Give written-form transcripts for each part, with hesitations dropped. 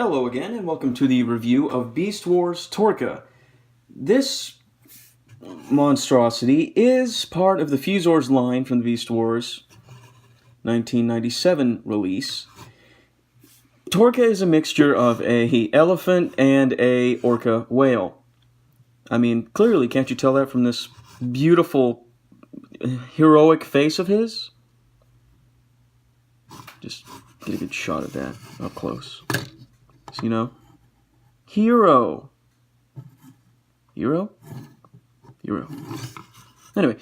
Hello again, and welcome to the review of Beast Wars Torca. This monstrosity is part of the Fusors line from the Beast Wars 1997 release. Torca is a mixture of a elephant and a orca whale. I mean, clearly, can't you tell that from this beautiful, heroic face of his? Just get a good shot of that up close. So, you know, hero. Anyway,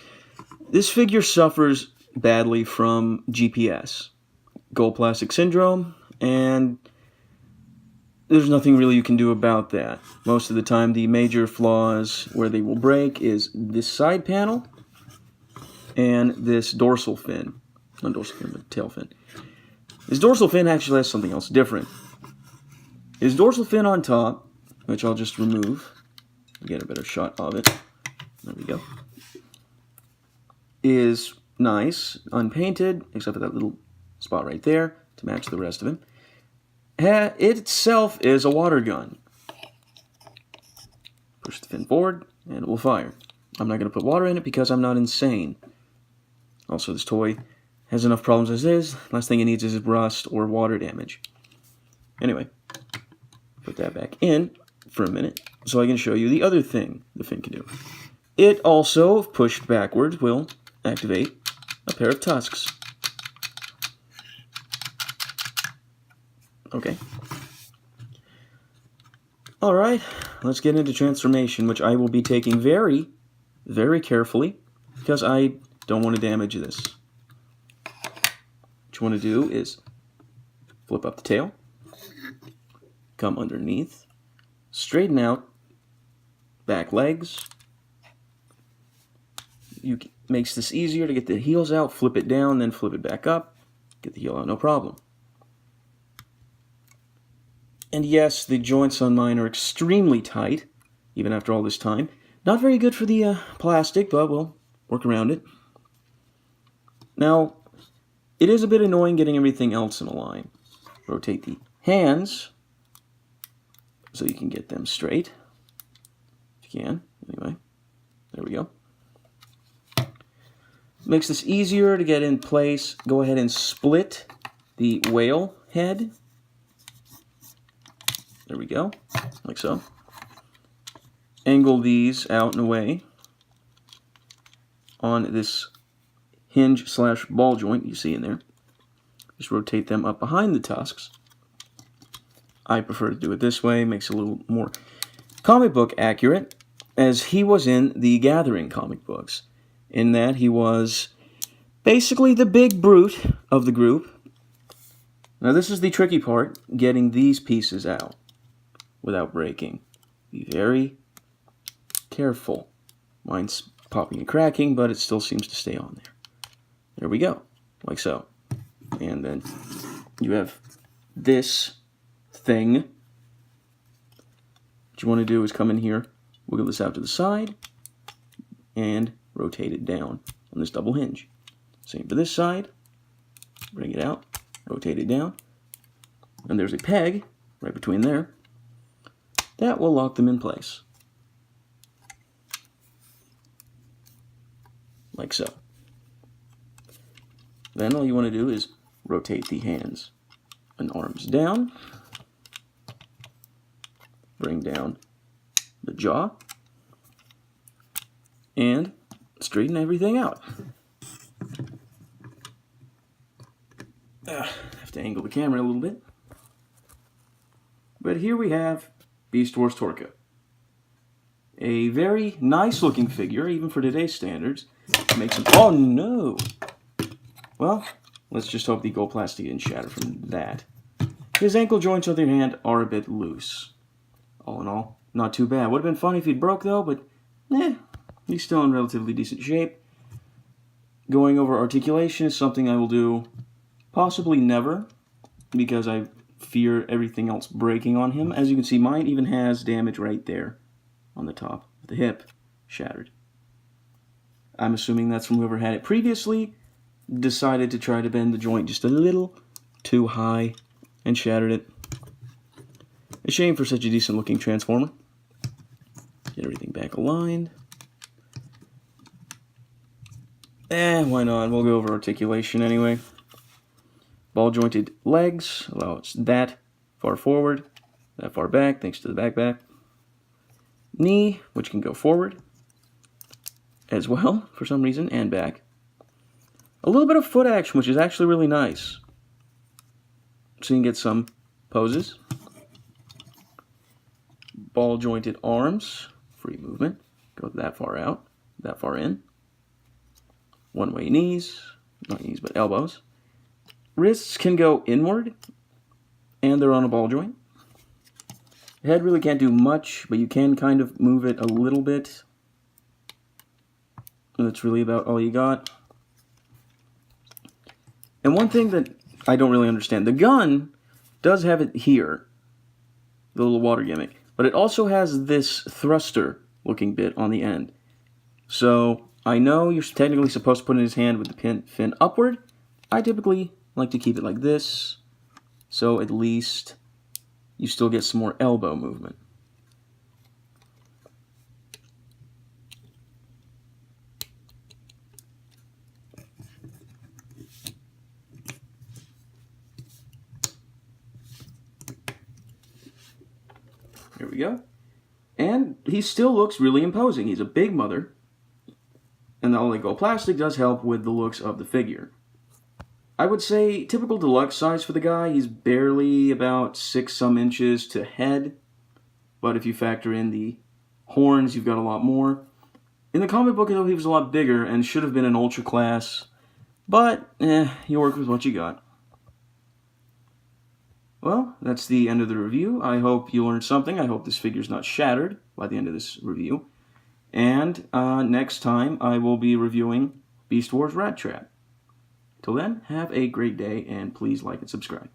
this figure suffers badly from GPS, gold plastic syndrome, and there's nothing really you can do about that. Most of the time, the major flaws where they will break is this side panel and this dorsal fin. Not dorsal fin, but tail fin. This dorsal fin actually has something else different. His dorsal fin on top, which I'll just remove, get a better shot of it, there we go, is nice, unpainted, except for that little spot right there to match the rest of him. It itself is a water gun. Push the fin forward, and it will fire. I'm not going to put water in it because I'm not insane. Also, this toy has enough problems as is. Last thing it needs is rust or water damage. Anyway. Put that back in for a minute so I can show you the other thing the fin can do. It also, if pushed backwards, will activate a pair of tusks. Okay. Alright, let's get into transformation, which I will be taking very, very carefully because I don't want to damage this. What you want to do is flip up the tail. Come underneath, straighten out back legs. Makes this easier to get the heels out, flip it down, then flip it back up, get the heel out, no problem. And yes, the joints on mine are extremely tight, even after all this time. Not very good for the plastic, but we'll work around it. Now, it is a bit annoying getting everything else in a line. Rotate the hands so you can get them straight, if you can, anyway, there we go. Makes this easier to get in place. Go ahead and split the whale head, there we go, like so. Angle these out and away on this hinge slash ball joint you see in there. Just rotate them up behind the tusks. I prefer to do it this way, makes it a little more comic book accurate, as he was in the Gathering comic books, in that he was basically the big brute of the group. Now this is the tricky part, getting these pieces out without breaking. Be very careful. Mine's popping and cracking, but it still seems to stay on there. There we go, like so. And then you have this thing. What you want to do is come in here, wiggle this out to the side, and rotate it down on this double hinge. Same for this side. Bring it out, rotate it down, and there's a peg right between there. That will lock them in place. Like so. Then all you want to do is rotate the hands and arms down. Bring down the jaw, and straighten everything out. Have to angle the camera a little bit. But here we have Beast Wars Torca. A very nice looking figure, even for today's standards. Makes him, oh no! Well, let's just hope the gold plastic didn't shatter from that. His ankle joints, on the other hand, are a bit loose. All in all, not too bad. Would have been funny if he'd broke, though, but he's still in relatively decent shape. Going over articulation is something I will do possibly never, because I fear everything else breaking on him. As you can see, mine even has damage right there on the top of the hip, shattered. I'm assuming that's from whoever had it previously, decided to try to bend the joint just a little too high, and shattered it. A shame for such a decent looking Transformer. Get everything back aligned. Why not? We'll go over articulation anyway. Ball jointed legs allow us that far forward, that far back, thanks to the back. Knee, which can go forward as well for some reason, and back. A little bit of foot action, which is actually really nice. So you can get some poses. Ball jointed arms, free movement, go that far out, that far in. One-way knees, not knees but elbows. Wrists can go inward, and they're on a ball joint. The head really can't do much, but you can kind of move it a little bit. And that's really about all you got. And one thing that I don't really understand, the gun does have it here, the little water gimmick, but it also has this thruster looking bit on the end. So I know you're technically supposed to put it in his hand with the fin upward. I typically like to keep it like this, so at least you still get some more elbow movement. Here we go. And he still looks really imposing. He's a big mother. And the Oligo plastic does help with the looks of the figure. I would say typical deluxe size for the guy. He's barely about 6 some inches to head. But if you factor in the horns, you've got a lot more. In the comic book, though, he was a lot bigger and should have been an ultra class. But, you work with what you got. Well, that's the end of the review. I hope you learned something. I hope this figure's not shattered by the end of this review. And next time, I will be reviewing Beast Wars Rat Trap. Till then, have a great day, and please like and subscribe.